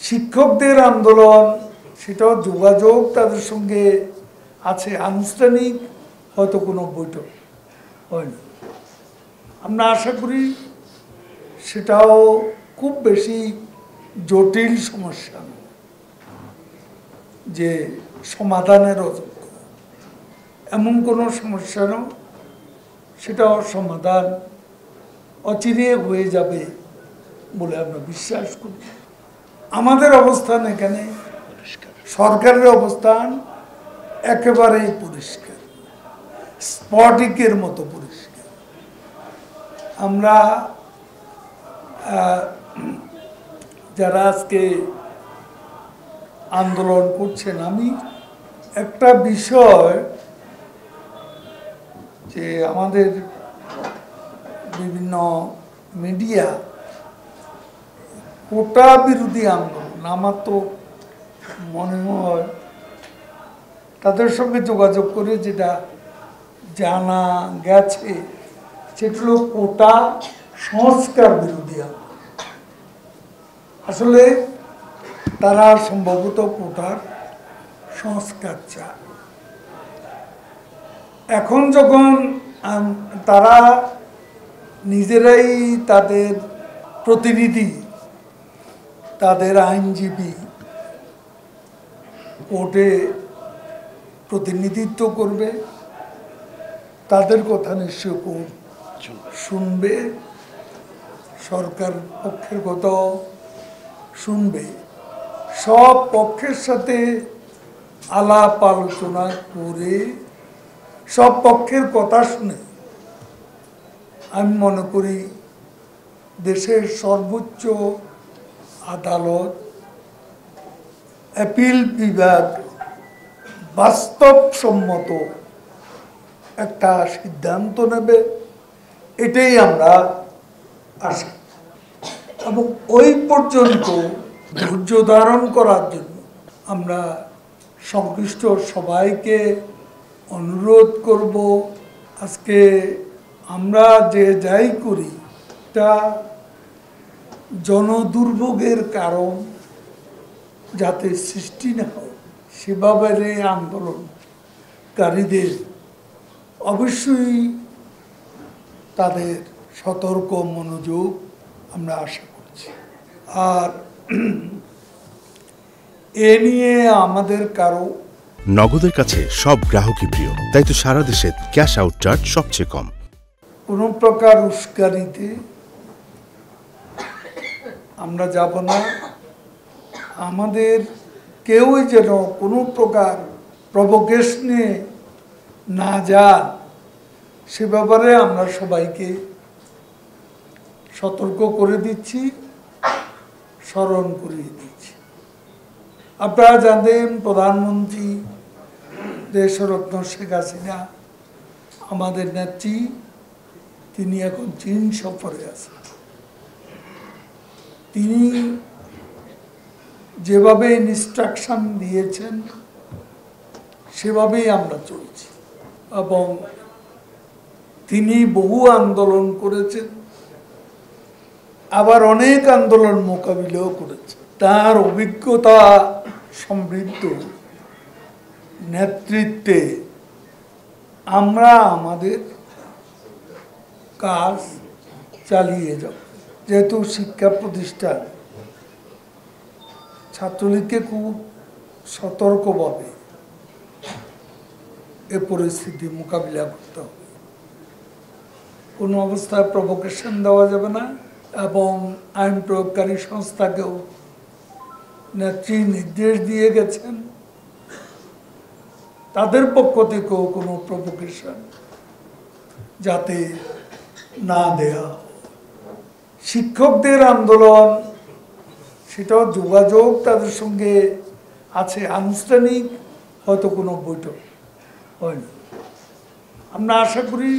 শিক্ষকদের আন্দোলন সেটাও যোগাযোগ তাদের সঙ্গে আছে, আনুষ্ঠানিক হয়তো কোনো বৈঠক হয়নি। আমরা আশা করি সেটাও খুব বেশি জটিল সমস্যা নয় যে সমাধানের অযোগ্য, এমন কোনো সমস্যা নয়। সেটাও সমাধান অচিরে হয়ে যাবে বলে আমরা বিশ্বাস করি। আমাদের অবস্থান এখানে, সরকারের অবস্থান একেবারেই পরিষ্কার, স্ফটিকের মতো পরিষ্কার। আমরা যারা আজকে আন্দোলন করছেন, আমি একটা বিষয় যে আমাদের বিভিন্ন মিডিয়া কোটা বিরোধী আন্দোলন, আমার তো মনে হয় তাদের সঙ্গে যোগাযোগ করে যেটা জানা গেছে সেটা হলো কোটা সংস্কার বিরোধী আন্দোলন। আসলে তারা সম্ভবত কোটার সংস্কার চায়। এখন যখন তারা নিজেরাই তাদের প্রতিনিধি, তাদের আইনজীবী কোর্টে প্রতিনিধিত্ব করবে, তাদের কথা নিশ্চয় কোর্ট শুনবে, সরকার পক্ষের কথাও শুনবে। সব পক্ষের সাথে আলাপ আলোচনা করে সব পক্ষের কথা শুনে আমি মনে করি দেশের সর্বোচ্চ আদালত, অ্যাপিল বিভাগ বাস্তবসম্মত একটা সিদ্ধান্ত নেবে, এটাই আমরা আশা। এবং ওই পর্যন্ত ধৈর্য ধারণ করার জন্য আমরা সংশ্লিষ্ট সবাইকে অনুরোধ করব। আজকে আমরা যে যাই করি তা জনদুর্ভোগের কারণ যাতে সৃষ্টি না হয় সেভাবে আন্দোলনকারীদের অবশ্যই তাদের সতর্ক মনোযোগ আমরা আশা করছি। আর এ নিয়ে আমাদের কারো, নগদের কাছে সব গ্রাহকই প্রিয়, তাই তো সারা দেশে ক্যাশ আউট চার্জ সবচেয়ে কম। কোনো প্রকার উস্কানিতে আমরা যাব না। আমাদের কেউই যেন কোনো প্রকার প্রভোকেশনে না যান সে ব্যাপারে আমরা সবাইকে সতর্ক করে দিচ্ছি, স্মরণ করিয়ে দিচ্ছি। আপনারা জানেন প্রধানমন্ত্রী দেশরত্ন শেখ হাসিনা আমাদের নেত্রী, তিনি এখন চীন সফরে আছেন। তিনি যেভাবে ইনস্ট্রাকশন দিয়েছেন সেভাবেই আমরা চলছি। এবং তিনি বহু আন্দোলন করেছেন, আবার অনেক আন্দোলন মোকাবিলাও করেছেন। তার অভিজ্ঞতা সমৃদ্ধ নেতৃত্বে আমরা আমাদের কাজ চালিয়ে যাব। যেহেতু শিক্ষা প্রতিষ্ঠান, ছাত্রলীগকে খুব সতর্কভাবে এ পরিস্থিতি মোকাবিলা করতে হবে। কোনো অবস্থায় প্রভোকেশন দেওয়া যাবে না। এবং আইন প্রয়োগকারী সংস্থাকেও নেত্রী নির্দেশ দিয়ে গেছেন তাদের পক্ষ থেকেও কোনো প্রভোকেশন যাতে না দেয়া। শিক্ষকদের আন্দোলন সেটাও যোগাযোগ তাদের সঙ্গে আছে, আনুষ্ঠানিক হয়তো কোনো বৈঠক হয়নি। আমরা আশা করি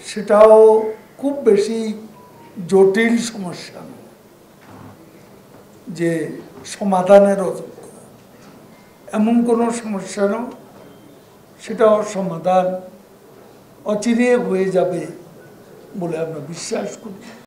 সেটাও খুব বেশি জটিল সমস্যা নয় যে সমাধানের অযোগ্য, এমন কোনো সমস্যা নয়। সেটাও সমাধান অচিরে হয়ে যাবে বলে আমরা বিশ্বাস করি।